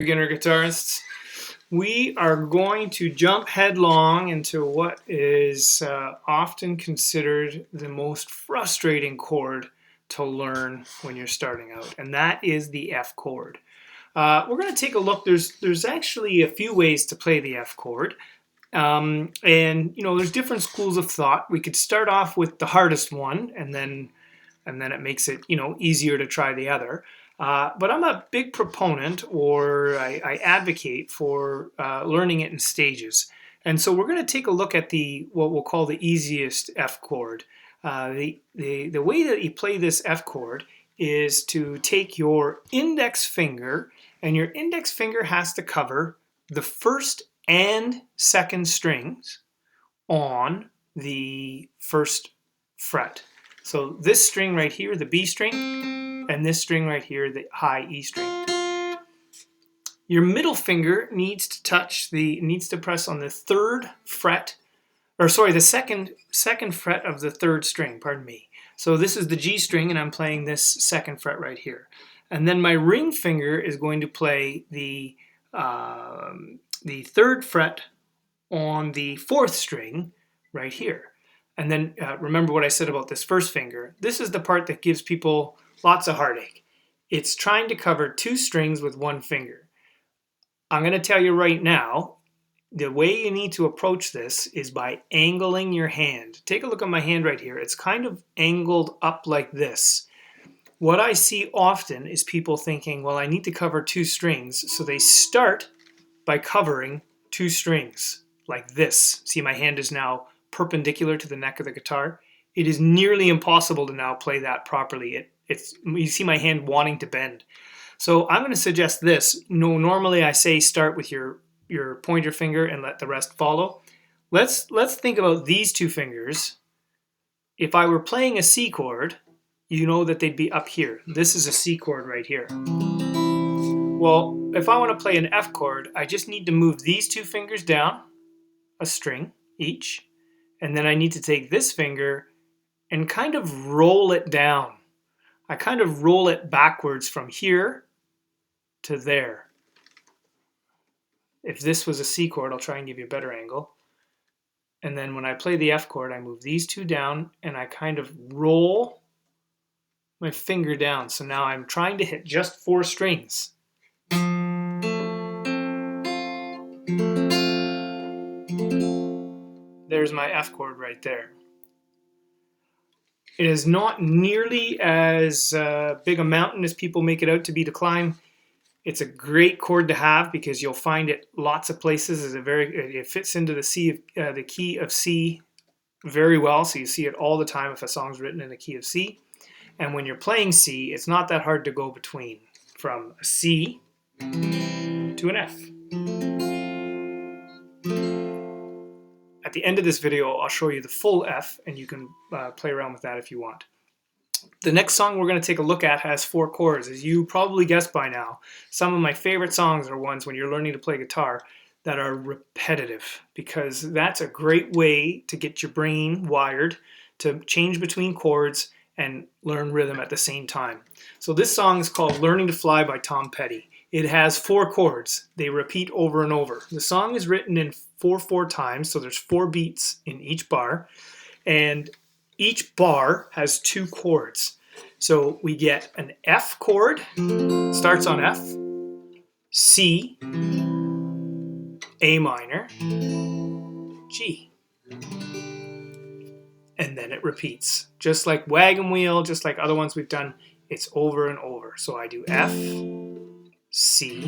Beginner guitarists, we are going to jump headlong into what is often considered the most frustrating chord to learn when you're starting out, and that is the F chord. We're going to take a look. There's actually a few ways to play the F chord, and there's different schools of thought. We could start off with the hardest one, and then it makes it easier to try the other. But I'm a big proponent, or I advocate for learning it in stages. And so we're going to take a look at what we'll call the easiest F chord. The way that you play this F chord is to take your index finger, and your index finger has to cover the first and second strings on the first fret. So this string right here, the B string, and this string right here, the high E string. Your middle finger needs to press on the third fret, or sorry, the second fret of the third string, pardon me. So this is the G string, and I'm playing this second fret right here. And then my ring finger is going to play the third fret on the fourth string right here. And then remember what I said about this first finger. This is the part that gives people lots of heartache. It's trying to cover two strings with one finger. I'm going to tell you right now, the way you need to approach this is by angling your hand. Take a look at my hand right here. It's kind of angled up like this. What I see often is people thinking, well, I need to cover two strings. So they start by covering two strings like this. See, my hand is now perpendicular to the neck of the guitar. It is nearly impossible to now play that properly. You see my hand wanting to bend. So I'm going to suggest this. Normally I say start with your pointer finger and let the rest follow. Let's think about these two fingers. If I were playing a C chord, you know that they'd be up here. This is a C chord right here. Well, if I want to play an F chord, I just need to move these two fingers down a string each. And then I need to take this finger and kind of roll it down. I kind of roll it backwards from here to there. If this was a C chord, I'll try and give you a better angle. And then when I play the F chord, I move these two down and I kind of roll my finger down. So now I'm trying to hit just four strings. There's my F chord right there. It is not nearly as big a mountain as people make it out to be to climb. It's a great chord to have because you'll find it lots of places. It fits into the key of C very well, so you see it all the time if a song's written in the key of C. And when you're playing C, it's not that hard to go between from a C to an F. At the end of this video, I'll show you the full F, and you can play around with that if you want. The next song we're going to take a look at has four chords. As you probably guessed by now, some of my favorite songs are ones when you're learning to play guitar that are repetitive, because that's a great way to get your brain wired to change between chords and learn rhythm at the same time. So this song is called Learning to Fly by Tom Petty. It has four chords. They repeat over and over. The song is written in 4/4 times, so there's 4 beats in each bar, and each bar has 2 chords. So we get an F chord, starts on F, C, A minor, G. And then it repeats. Just like Wagon Wheel, just like other ones we've done, it's over and over. So I do F, C,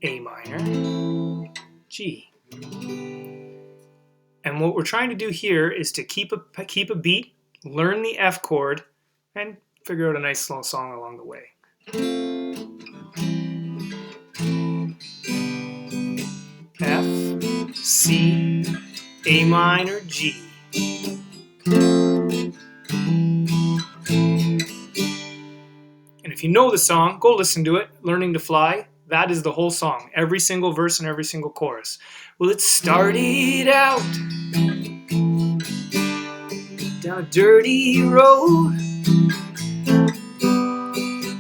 A minor, G. And what we're trying to do here is to keep a beat, learn the F chord, and figure out a nice slow song along the way. F, C, A minor, G. And if you know the song, go listen to it, Learning to Fly. That is the whole song, every single verse and every single chorus. Well, it started out down a dirty road.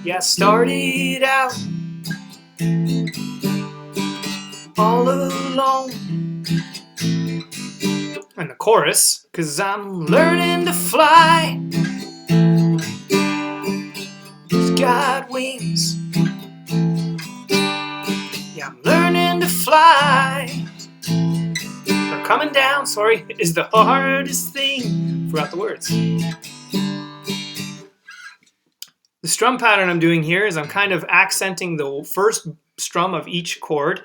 Yeah, started out all alone. And the chorus, 'cause I'm learning to fly. He's got wings. Yeah, I'm learning to fly. Or coming down, sorry, is the hardest thing. Forgot the words. The strum pattern I'm doing here is I'm kind of accenting the first strum of each chord.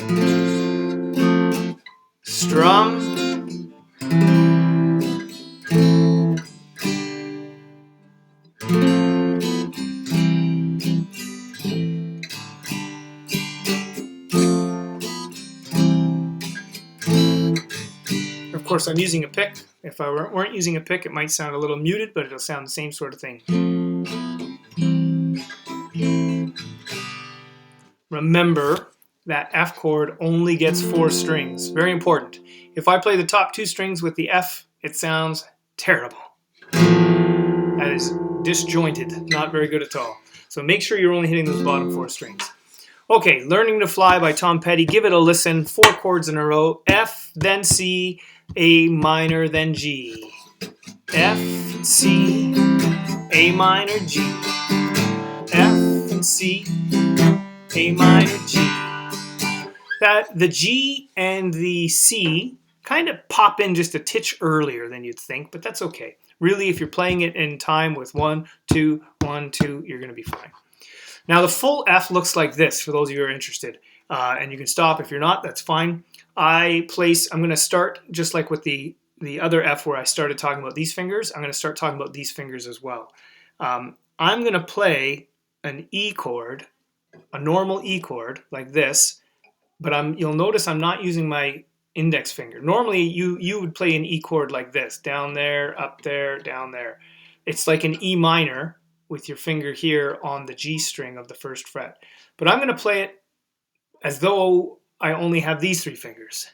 Strum. Of course, I'm using a pick. If I weren't using a pick, it might sound a little muted, but it'll sound the same sort of thing. Remember that F chord only gets 4 strings. Very important. If I play the top 2 strings with the F, it sounds terrible. That is disjointed, not very good at all. So make sure you're only hitting those bottom 4 strings. Okay, Learning to Fly by Tom Petty. Give it a listen. 4 chords in a row. F, then C, A minor, then G. F, C, A minor, G. F, and C, A minor, G. The G and the C kind of pop in just a titch earlier than you'd think, but that's okay. Really, if you're playing it in time with 1, 2, 1, 2, you're going to be fine. Now the full F looks like this for those of you who are interested, and you can stop if you're not, that's fine. I'm going to start just like with the other F where I started talking about these fingers. I'm going to start talking about these fingers as well. I'm going to play an E chord, a normal E chord like this, but you'll notice I'm not using my index finger. Normally you would play an E chord like this, down there, up there, down there. It's like an E minor with your finger here on the G string of the 1st fret. But I'm going to play it as though I only have these 3 fingers.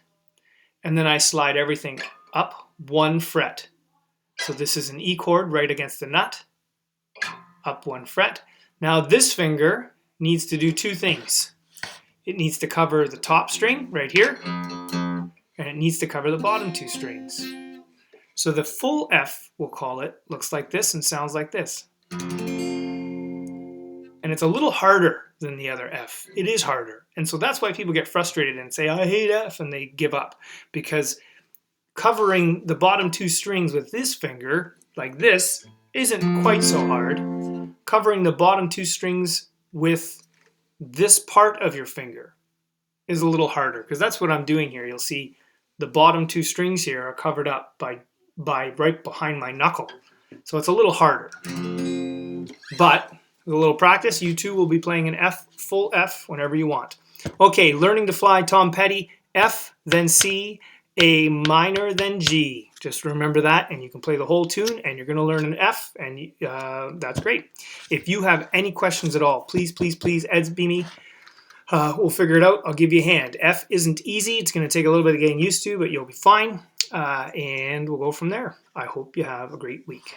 And then I slide everything up 1 fret. So this is an E chord right against the nut, up 1 fret. Now this finger needs to do 2 things. It needs to cover the top string right here, and it needs to cover the bottom 2 strings. So the full F, we'll call it, looks like this and sounds like this. And it's a little harder than the other F. It is harder. And so that's why people get frustrated and say, I hate F, and they give up. Because covering the bottom 2 strings with this finger, like this, isn't quite so hard. Covering the bottom 2 strings with this part of your finger is a little harder, because that's what I'm doing here. You'll see the bottom 2 strings here are covered up by right behind my knuckle. So it's a little harder. But with a little practice, you too will be playing an F, full F, whenever you want. Okay, Learning to Fly, Tom Petty, F, then C, A minor, then G. Just remember that, and you can play the whole tune, and you're going to learn an F, and that's great. If you have any questions at all, please, please, please, EDSBY me. We'll figure it out. I'll give you a hand. F isn't easy. It's going to take a little bit of getting used to, but you'll be fine, and we'll go from there. I hope you have a great week.